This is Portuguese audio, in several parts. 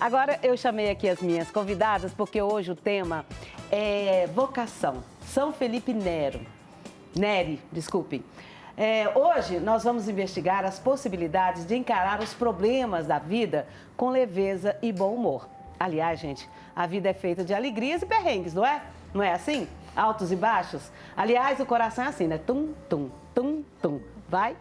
Agora eu chamei aqui as minhas convidadas porque hoje o tema é vocação. São Felipe Neri, desculpem. Hoje nós vamos investigar as possibilidades de encarar os problemas da vida com leveza e bom humor. Aliás, gente, a vida é feita de alegrias e perrengues, não é? Não é assim? Altos e baixos? Aliás, o coração é assim, né? Tum, tum, tum, tum. Vai?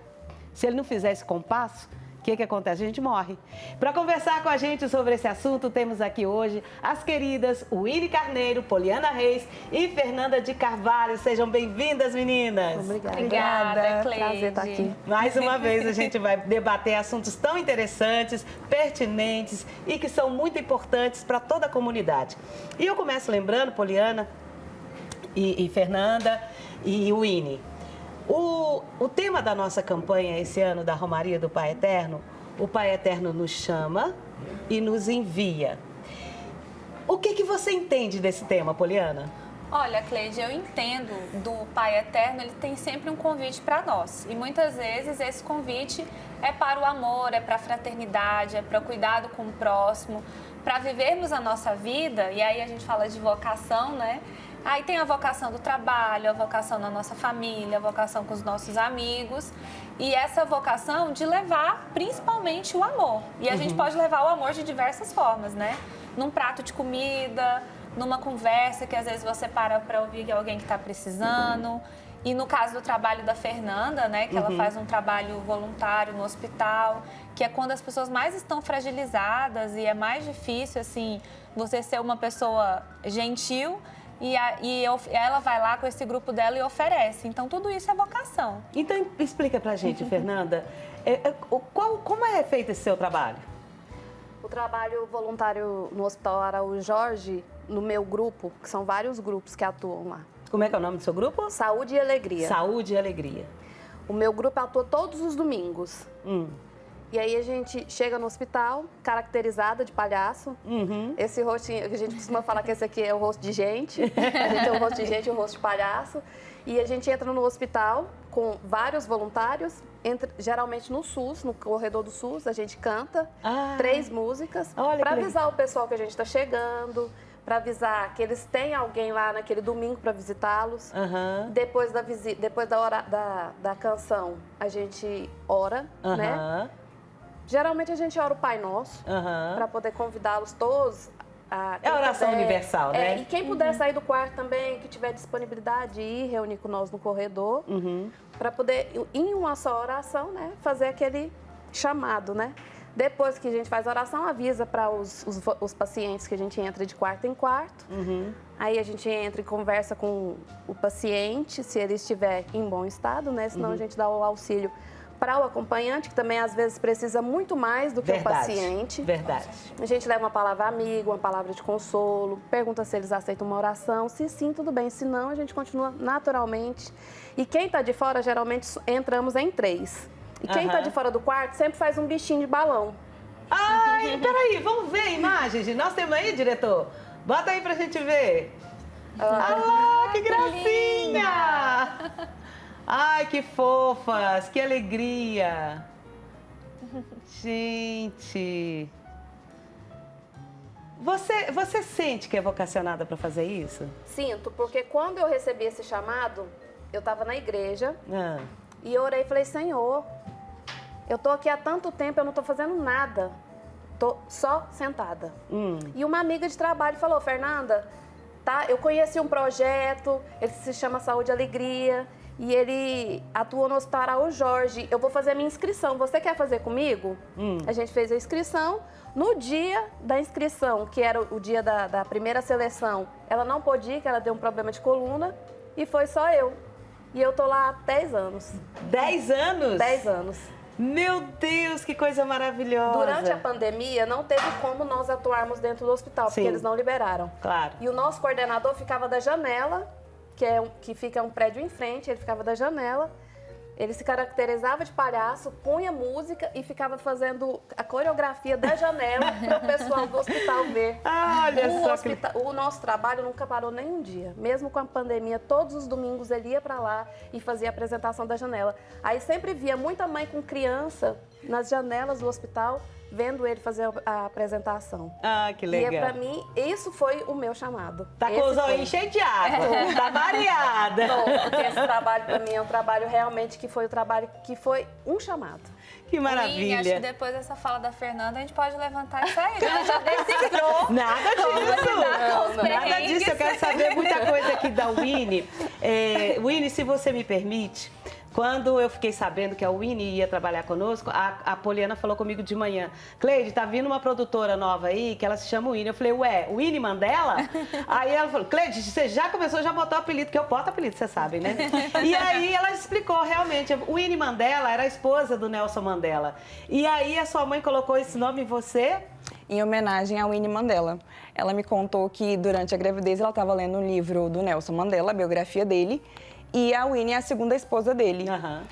Se ele não fizer esse compasso, o que acontece? A gente morre. Para conversar com a gente sobre esse assunto, temos aqui hoje as queridas Winnie Carneiro, Poliana Reis e Fernanda de Carvalho. Sejam bem-vindas, meninas. Obrigada, Cleide. Prazer estar aqui. Mais uma vez a gente vai debater assuntos tão interessantes, pertinentes e que são muito importantes para toda a comunidade. E eu começo lembrando, Poliana e Fernanda e Winnie, o tema da nossa campanha esse ano da Romaria do Pai Eterno, o Pai Eterno nos chama e nos envia. O que você entende desse tema, Poliana? Olha, Cleide, eu entendo do Pai Eterno, ele tem sempre um convite para nós. E muitas vezes esse convite é para o amor, é para a fraternidade, é para o cuidado com o próximo, para vivermos a nossa vida. E aí a gente fala de vocação, né? Aí tem a vocação do trabalho, a vocação na nossa família, a vocação com os nossos amigos. E essa vocação de levar principalmente o amor. E a gente pode levar o amor de diversas formas, né? Num prato de comida, numa conversa que às vezes você para ouvir alguém que está precisando. E no caso do trabalho da Fernanda, né, que ela faz um trabalho voluntário no hospital, que é quando as pessoas mais estão fragilizadas e é mais difícil, assim, você ser uma pessoa gentil e ela vai lá com esse grupo dela e oferece. Então, tudo isso é vocação. Então, explica pra gente, Fernanda, como é feito esse seu trabalho? O trabalho voluntário no Hospital Araújo Jorge, no meu grupo, que são vários grupos que atuam lá. Como é que é o nome do seu grupo? Saúde e Alegria. Saúde e Alegria. O meu grupo atua todos os domingos. E aí a gente chega no hospital, caracterizada de palhaço. Esse rostinho, a gente costuma falar que esse aqui é o rosto de gente. A gente tem um rosto de gente e um rosto de palhaço. E a gente entra no hospital com vários voluntários, geralmente no SUS, no corredor do SUS, a gente canta 3 músicas para avisar o pessoal que a gente está chegando, para avisar que eles têm alguém lá naquele domingo para visitá-los. Depois da hora da canção, a gente ora, né? Geralmente a gente ora o Pai Nosso, para poder convidá-los todos. É a oração universal, né? E quem puder sair do quarto também, que tiver disponibilidade de ir reunir com nós no corredor, para poder, em uma só oração, né, fazer aquele chamado, né? Depois que a gente faz a oração, avisa para os pacientes que a gente entra de quarto em quarto. Aí a gente entra e conversa com o paciente, se ele estiver em bom estado, né? Senão a gente dá o auxílio para o acompanhante, que também às vezes precisa muito mais do que o paciente. Verdade. A gente leva uma palavra amiga, uma palavra de consolo, pergunta se eles aceitam uma oração. Se sim, tudo bem. Se não, a gente continua naturalmente. E quem está de fora, geralmente entramos em 3. E quem está de fora do quarto sempre faz um bichinho de balão. Ai, peraí, vamos ver a imagem. Nós temos aí, diretor? Bota aí pra gente ver. Que gracinha! Ai, que fofas, que alegria. Gente, você sente que é vocacionada para fazer isso? Sinto, porque quando eu recebi esse chamado, eu estava na igreja e eu orei e falei, Senhor, eu tô aqui há tanto tempo, eu não tô fazendo nada, tô só sentada. E uma amiga de trabalho falou, Fernanda, tá, eu conheci um projeto, ele se chama Saúde e Alegria, e ele atua no Hospital Araújo Jorge. Eu vou fazer a minha inscrição. Você quer fazer comigo? A gente fez a inscrição. No dia da inscrição, que era o dia da primeira seleção, ela não pôde ir, que ela deu um problema de coluna, e foi só eu. E eu tô lá há 10 anos. 10 anos? 10 anos. Meu Deus, que coisa maravilhosa. Durante a pandemia, não teve como nós atuarmos dentro do hospital, porque eles não liberaram. Claro. E o nosso coordenador ficava da janela, que fica um prédio em frente, ele ficava da janela, ele se caracterizava de palhaço, punha música e ficava fazendo a coreografia da janela para o pessoal do hospital ver. Olha só O nosso trabalho nunca parou nem um dia. Mesmo com a pandemia, todos os domingos ele ia para lá e fazia a apresentação da janela. Aí sempre via muita mãe com criança nas janelas do hospital, vendo ele fazer a apresentação. Ah, que legal. E pra mim, isso foi o meu chamado. Tá com os olhos cheios de água, tá mareada. Porque esse trabalho pra mim é um trabalho realmente que foi um chamado. Que maravilha. Acho que depois dessa fala da Fernanda, a gente pode levantar isso aí. Ela já decifrou. Nada disso. Nada disso. Eu quero saber muita coisa aqui da Winnie. Winnie, se você me permite, quando eu fiquei sabendo que a Winnie ia trabalhar conosco, a Poliana falou comigo de manhã: Cleide, tá vindo uma produtora nova aí, que ela se chama Winnie. Eu falei: ué, Winnie Mandela? Aí ela falou: Cleide, você já começou, já botou apelido, que eu boto apelido, vocês sabem, né? E aí ela explicou realmente, Winnie Mandela era a esposa do Nelson Mandela. E aí a sua mãe colocou esse nome em você? Em homenagem a Winnie Mandela. Ela me contou que durante a gravidez ela estava lendo um livro do Nelson Mandela, a biografia dele, e a Winnie é a segunda esposa dele. Uhum.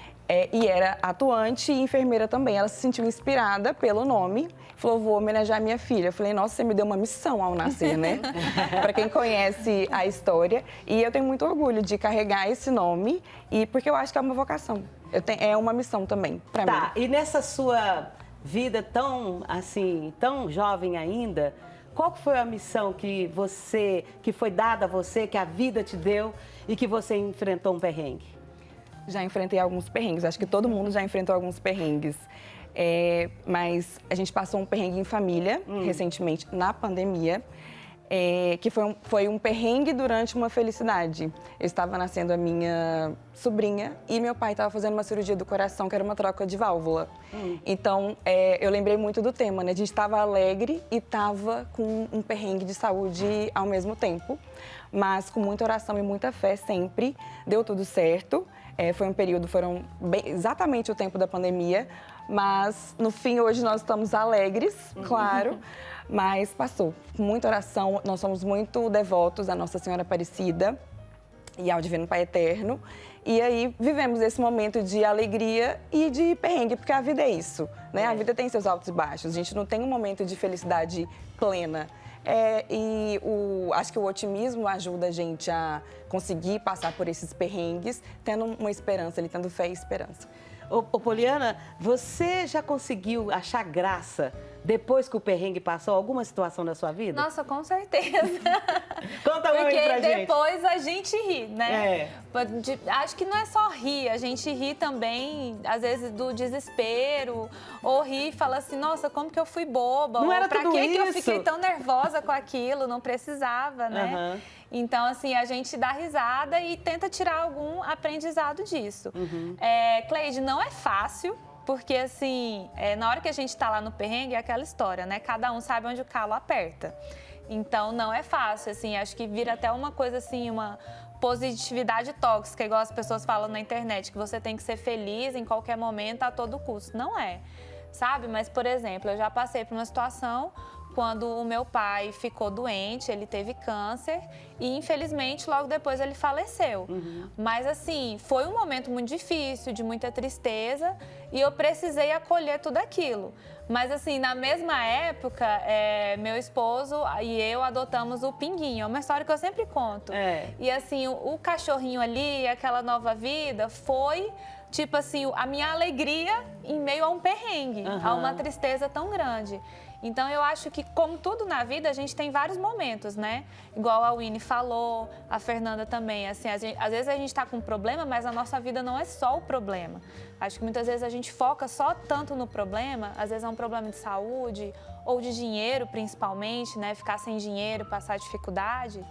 E era atuante e enfermeira também. Ela se sentiu inspirada pelo nome. Falou, vou homenagear minha filha. Eu falei, nossa, você me deu uma missão ao nascer, né? Para quem conhece a história. E eu tenho muito orgulho de carregar esse nome, porque eu acho que é uma vocação. É uma missão também, para mim. Tá, e nessa sua vida tão, assim, tão jovem ainda, qual foi a missão que foi dada a você, que a vida te deu e que você enfrentou um perrengue? Já enfrentei alguns perrengues, acho que todo mundo já enfrentou alguns perrengues. Mas a gente passou um perrengue em família, recentemente, na pandemia, que foi um perrengue durante uma felicidade. Eu estava nascendo a minha sobrinha e meu pai estava fazendo uma cirurgia do coração, que era uma troca de válvula. Então, eu lembrei muito do tema, né? A gente estava alegre e estava com um perrengue de saúde ao mesmo tempo, mas com muita oração e muita fé sempre, deu tudo certo. Foi um período, exatamente o tempo da pandemia, mas no fim, hoje nós estamos alegres, claro, mas passou. Com muita oração, nós somos muito devotos à Nossa Senhora Aparecida e ao Divino Pai Eterno. E aí vivemos esse momento de alegria e de perrengue, porque a vida é isso, né? A vida tem seus altos e baixos, a gente não tem um momento de felicidade plena. Acho que o otimismo ajuda a gente a conseguir passar por esses perrengues, tendo uma esperança, tendo fé e esperança. Ô, Poliana, você já conseguiu achar graça depois que o perrengue passou, alguma situação da sua vida? Nossa, com certeza. Conta uma aí pra gente. Porque depois a gente ri, né? Acho que não é só rir, a gente ri também, às vezes, do desespero, ou ri e fala assim, nossa, como que eu fui boba? Não era pra tudo que isso? eu fiquei tão nervosa com aquilo? Não precisava, né? Então, assim, a gente dá risada e tenta tirar algum aprendizado disso. Cleide, não é fácil. Porque, assim, na hora que a gente tá lá no perrengue, é aquela história, né? Cada um sabe onde o calo aperta. Então, não é fácil, assim. Acho que vira até uma coisa, assim, uma positividade tóxica, igual as pessoas falam na internet, que você tem que ser feliz em qualquer momento, a todo custo. Não é, sabe? Mas, por exemplo, eu já passei por uma situação quando o meu pai ficou doente, ele teve câncer e, infelizmente, logo depois ele faleceu. Mas, assim, foi um momento muito difícil, de muita tristeza e eu precisei acolher tudo aquilo. Mas, assim, na mesma época, meu esposo e eu adotamos o Pinguinho. É uma história que eu sempre conto. E, assim, o cachorrinho ali, aquela nova vida, foi, tipo assim, a minha alegria em meio a um perrengue, a uma tristeza tão grande. Então, eu acho que, como tudo na vida, a gente tem vários momentos, né? Igual a Winnie falou, a Fernanda também. Assim, às vezes a gente está com um problema, mas a nossa vida não é só o problema. Acho que muitas vezes a gente foca só tanto no problema, às vezes é um problema de saúde ou de dinheiro, principalmente, né? Ficar sem dinheiro, passar dificuldade,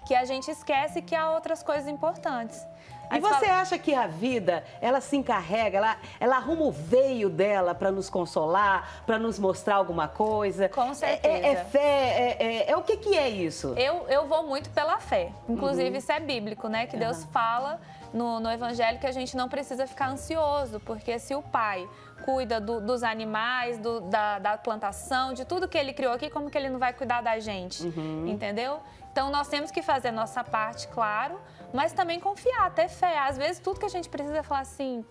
que a gente esquece que há outras coisas importantes. E você acha que a vida, ela se encarrega, ela arruma o veio dela para nos consolar, para nos mostrar alguma coisa? Com certeza. É fé, o que é isso? Eu vou muito pela fé. Inclusive, isso é bíblico, né? Que Deus fala no Evangelho que a gente não precisa ficar ansioso, porque se o Pai cuida dos animais, da plantação, de tudo que Ele criou aqui, como que Ele não vai cuidar da gente? Entendeu? Então, nós temos que fazer nossa parte, claro, mas também confiar, ter fé. Às vezes, tudo que a gente precisa é falar assim,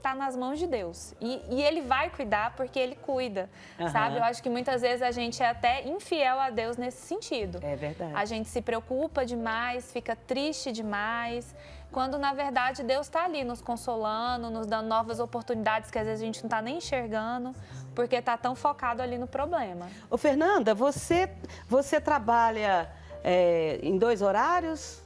está nas mãos de Deus. E Ele vai cuidar porque Ele cuida, Aham. sabe? Eu acho que muitas vezes a gente é até infiel a Deus nesse sentido. É verdade. A gente se preocupa demais, fica triste demais, quando na verdade Deus está ali nos consolando, nos dando novas oportunidades que às vezes a gente não está nem enxergando, porque está tão focado ali no problema. Ô, Fernanda, você trabalha em 2 horários,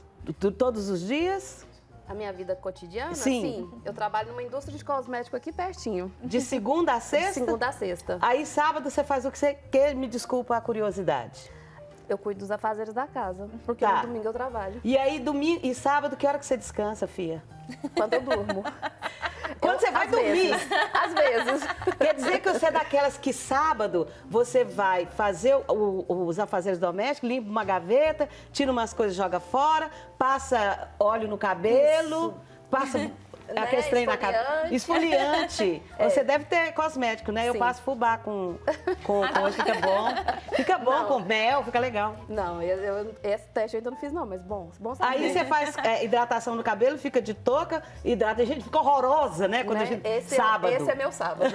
todos os dias? A minha vida cotidiana, Sim. eu trabalho numa indústria de cosmético aqui pertinho. De segunda a De sexta? segunda a sexta. Aí sábado você faz o que você quer, me desculpa a curiosidade. Eu cuido dos afazeres da casa, porque Tá. no domingo eu trabalho. E aí domingo e sábado, que hora que você descansa, filha? Quando eu durmo. Quando você vai às dormir. vezes, às vezes. Quer dizer que você é daquelas que sábado você vai fazer os afazeres domésticos, limpa uma gaveta, tira umas coisas, joga fora, passa óleo no cabelo, passa aqueles trem na cabeça. Esfoliante. Você deve ter cosmético, né? Eu Sim. passo fubá com hoje, fica bom. Fica bom Não. com mel, fica legal. Não, esse teste eu ainda não fiz não, mas bom saber. Aí você faz hidratação no cabelo, fica de touca, hidrata. A gente fica horrorosa, né? Quando a gente... sábado. Esse é meu sábado.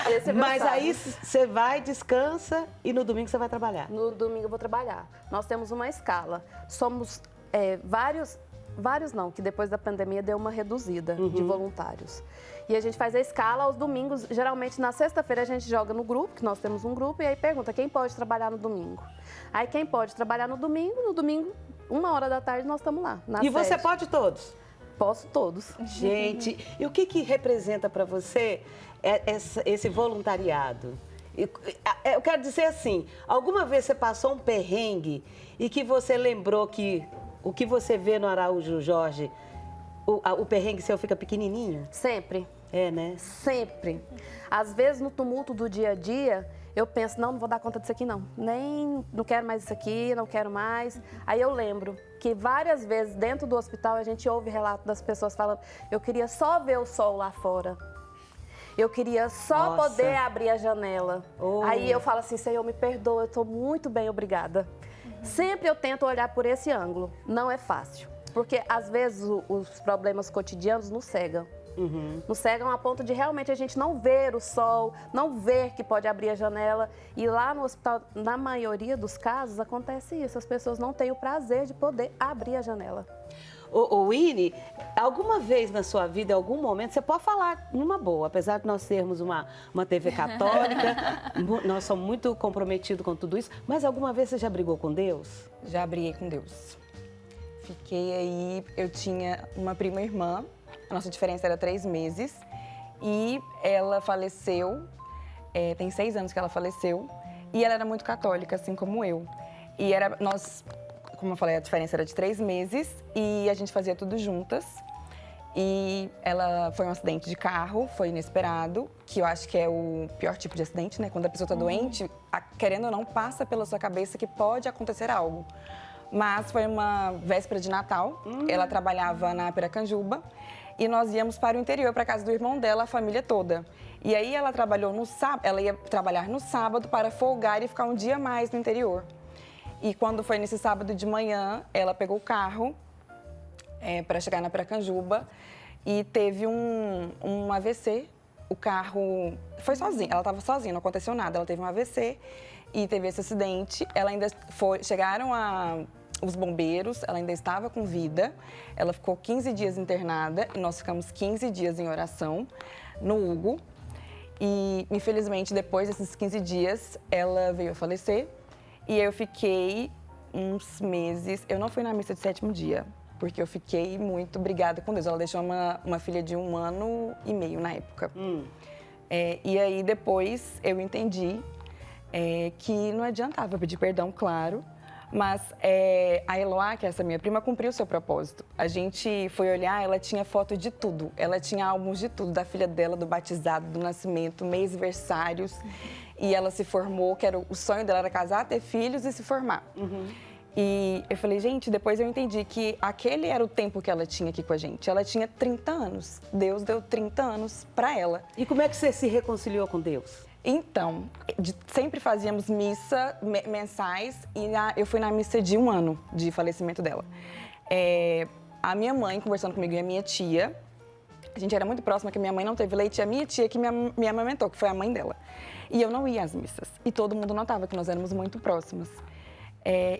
Esse é meu Mas sábado. aí você vai, descansa e no domingo você vai trabalhar. No domingo eu vou trabalhar. Nós temos uma escala. Somos vários não, que depois da pandemia deu uma reduzida de voluntários. E a gente faz a escala aos domingos. Geralmente na sexta-feira a gente joga no grupo, que nós temos um grupo, e aí pergunta quem pode trabalhar no domingo. Aí quem pode trabalhar no domingo, 1h nós estamos lá. Na E você sede. pode todos? Posso todos. Gente, e o que representa para você esse voluntariado? Eu quero dizer assim, alguma vez você passou um perrengue e que você lembrou que o que você vê no Araújo Jorge, o perrengue seu fica pequenininho? Sempre. É, né? Sempre. Às vezes, no tumulto do dia a dia, eu penso, não vou dar conta disso aqui, não. Não quero mais isso aqui, não quero mais. Aí eu lembro que várias vezes, dentro do hospital, a gente ouve relato das pessoas falando, eu queria só ver o sol lá fora. Eu queria só Nossa. poder abrir a janela. Oh. Aí eu falo assim, Senhor, me perdoa, eu estou muito bem, obrigada. Sempre eu tento olhar por esse ângulo. Não é fácil. Porque, às vezes, os problemas cotidianos nos cegam. Nos cegam a ponto de realmente a gente não ver o sol, não ver que pode abrir a janela. E lá no hospital, na maioria dos casos, acontece isso. As pessoas não têm o prazer de poder abrir a janela. Ô, Winnie, alguma vez na sua vida, em algum momento, você pode falar numa boa, apesar de nós sermos uma TV católica, nós somos muito comprometidos com tudo isso, mas alguma vez você já brigou com Deus? Já briguei com Deus. Fiquei aí, eu tinha uma prima irmã, a nossa diferença era 3 meses, e ela faleceu, tem 6 anos que ela faleceu, e ela era muito católica, assim como eu. E nós, como eu falei, a diferença era de 3 meses, e a gente fazia tudo juntas. E ela foi um acidente de carro, foi inesperado, que eu acho que é o pior tipo de acidente, né? Quando a pessoa está doente, querendo ou não, passa pela sua cabeça que pode acontecer algo. Mas foi uma véspera de Natal, ela trabalhava na Piracanjuba, e nós íamos para o interior, para a casa do irmão dela, a família toda. E aí ela trabalhou no sábado, ela ia trabalhar no sábado para folgar e ficar um dia mais no interior. E quando foi nesse sábado de manhã, ela pegou o carro para chegar na Piracanjuba e teve um AVC. O carro foi sozinho, ela estava sozinha, não aconteceu nada. Ela teve um AVC e teve esse acidente. Ela ainda chegaram os bombeiros, ela ainda estava com vida. Ela ficou 15 dias internada e nós ficamos 15 dias em oração no Hugo. E, infelizmente, depois desses 15 dias, ela veio a falecer. E eu fiquei uns meses... Eu não fui na missa de 7º dia, porque eu fiquei muito brigada com Deus. Ela deixou uma filha de 1 ano e meio na época. E aí, depois, eu entendi que não adiantava pedir perdão, claro. Mas a Eloá, que é essa minha prima, cumpriu o seu propósito. A gente foi olhar, ela tinha foto de tudo. Ela tinha álbuns de tudo, da filha dela, do batizado, do nascimento, mês-versários. E ela se formou, que era o sonho dela era casar, ter filhos e se formar. E eu falei, gente, depois eu entendi que aquele era o tempo que ela tinha aqui com a gente. Ela tinha 30 anos. Deus deu 30 anos para ela. E como é que você se reconciliou com Deus? Então, sempre fazíamos missa mensais e eu fui na missa de 1 ano de falecimento dela. A minha mãe, conversando comigo, e a minha tia, A gente era muito próxima, que minha mãe não teve leite, e a minha tia que me amamentou, que foi a mãe dela. E eu não ia às missas. E todo mundo notava que nós éramos muito próximas.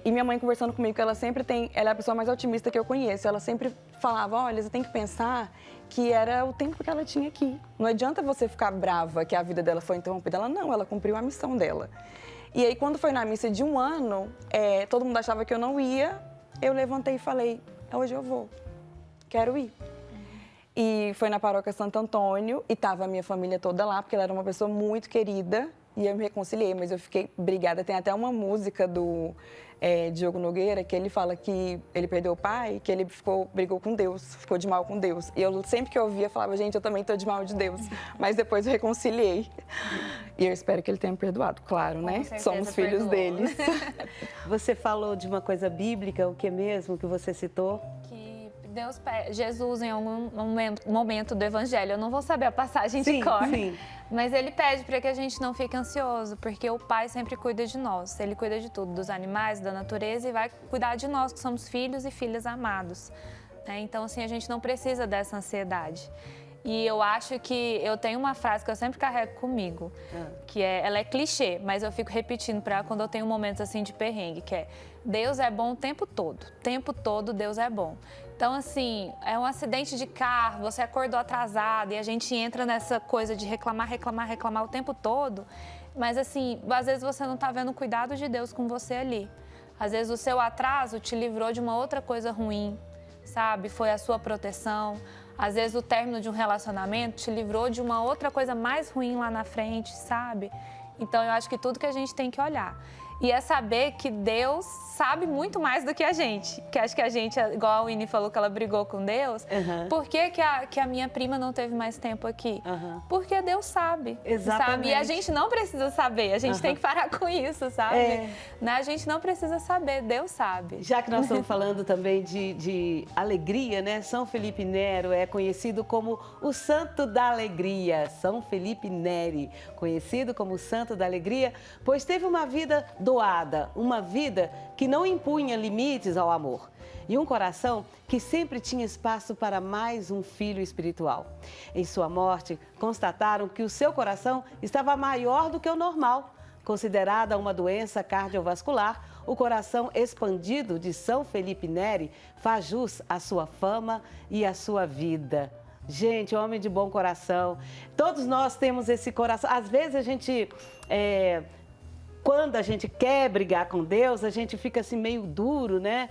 E minha mãe conversando comigo, que ela é a pessoa mais otimista que eu conheço. Ela sempre falava, olha, você tem que pensar que era o tempo que ela tinha aqui. Não adianta você ficar brava que a vida dela foi interrompida. Ela cumpriu a missão dela. E aí, quando foi na missa de 1 ano, todo mundo achava que eu não ia. Eu levantei e falei, hoje eu vou, quero ir. E foi na paróquia Santo Antônio e estava a minha família toda lá, porque ela era uma pessoa muito querida. E eu me reconciliei, mas eu fiquei brigada. Tem até uma música do Diogo Nogueira, que ele fala que ele perdeu o pai, que ele brigou com Deus, ficou de mal com Deus. E eu sempre que eu ouvia, falava, gente, eu também estou de mal de Deus. Mas depois eu reconciliei. E eu espero que ele tenha me perdoado, claro, né? Somos filhos deles. Você falou de uma coisa bíblica, o que mesmo que você citou? Jesus, em algum momento do Evangelho, eu não vou saber a passagem de cor, mas ele pede para que a gente não fique ansioso, porque o Pai sempre cuida de nós. Ele cuida de tudo, dos animais, da natureza, e vai cuidar de nós, que somos filhos e filhas amados. Então, assim, a gente não precisa dessa ansiedade. E eu acho que eu tenho uma frase que eu sempre carrego comigo, que ela é clichê, mas eu fico repetindo para ela quando eu tenho momentos assim de perrengue, que é Deus é bom o tempo todo Deus é bom. Então, assim, é um acidente de carro, você acordou atrasado e a gente entra nessa coisa de reclamar o tempo todo, mas assim, às vezes você não está vendo o cuidado de Deus com você ali. Às vezes o seu atraso te livrou de uma outra coisa ruim, sabe? Foi a sua proteção. Às vezes o término de um relacionamento te livrou de uma outra coisa mais ruim lá na frente, sabe? Então eu acho que tudo que a gente tem que olhar. E é saber que Deus sabe muito mais do que a gente. Que acho que a gente, igual a Winnie falou que ela brigou com Deus, por que a minha prima não teve mais tempo aqui? Porque Deus sabe. Exatamente. Sabe? E a gente não precisa saber, a gente tem que parar com isso, sabe? A gente não precisa saber, Deus sabe. Já que nós estamos falando também de alegria, né? São Felipe Nero é conhecido como o Santo da Alegria. São Felipe Neri, conhecido como o Santo da Alegria, pois teve uma vida doada, uma vida que não impunha limites ao amor e um coração que sempre tinha espaço para mais um filho espiritual. Em sua morte, constataram que o seu coração estava maior do que o normal. Considerada uma doença cardiovascular, o coração expandido de São Felipe Neri faz jus à sua fama e à sua vida. Gente, homem de bom coração. Todos nós temos esse coração. Às vezes a gente... Quando a gente quer brigar com Deus, a gente fica assim meio duro, né?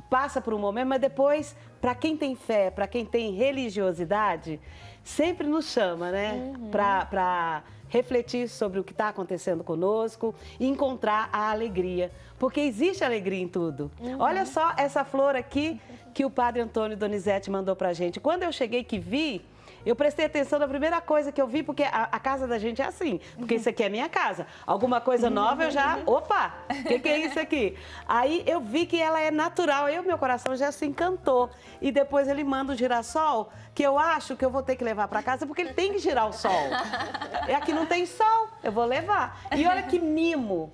Passa por um momento, mas depois, para quem tem fé, para quem tem religiosidade, sempre nos chama, né? Para refletir sobre o que está acontecendo conosco e encontrar a alegria. Porque existe alegria em tudo. Olha só essa flor aqui que o Padre Antônio Donizete mandou para a gente. Quando eu cheguei que vi, eu prestei atenção na primeira coisa que eu vi, porque a casa da gente é assim, porque isso aqui é minha casa. Alguma coisa nova eu já, opa, o que é isso aqui? Aí eu vi que ela é natural, aí o meu coração já se encantou. E depois ele manda o girassol, que eu acho que eu vou ter que levar para casa, porque ele tem que girar o sol. E aqui não tem sol, eu vou levar. E olha que mimo.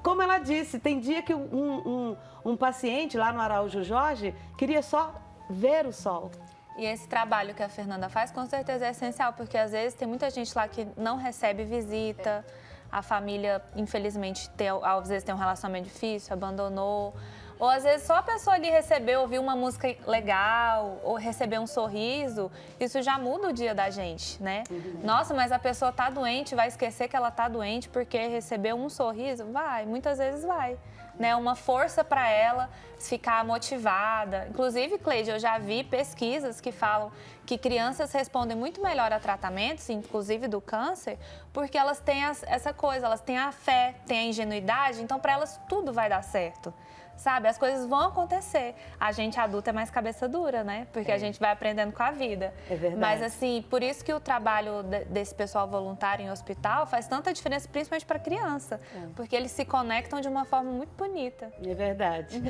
Como ela disse, tem dia que um paciente lá no Araújo Jorge queria só ver o sol. E esse trabalho que a Fernanda faz, com certeza é essencial, porque às vezes tem muita gente lá que não recebe visita, a família, infelizmente, às vezes tem um relacionamento difícil, abandonou, ou às vezes só a pessoa ali recebeu, ouvir uma música legal, ou receber um sorriso, isso já muda o dia da gente, né? Nossa, mas a pessoa tá doente, vai esquecer que ela tá doente porque recebeu um sorriso? Vai, muitas vezes vai. Né, uma força para ela ficar motivada. Inclusive, Cleide, eu já vi pesquisas que falam que crianças respondem muito melhor a tratamentos, inclusive do câncer, porque elas têm essa coisa, elas têm a fé, têm a ingenuidade, então para elas tudo vai dar certo. Sabe, as coisas vão acontecer. A gente adulta é mais cabeça dura, né? Porque a gente vai aprendendo com a vida. É verdade. Mas assim, por isso que o trabalho desse pessoal voluntário em hospital faz tanta diferença, principalmente para criança. Porque eles se conectam de uma forma muito bonita. É verdade.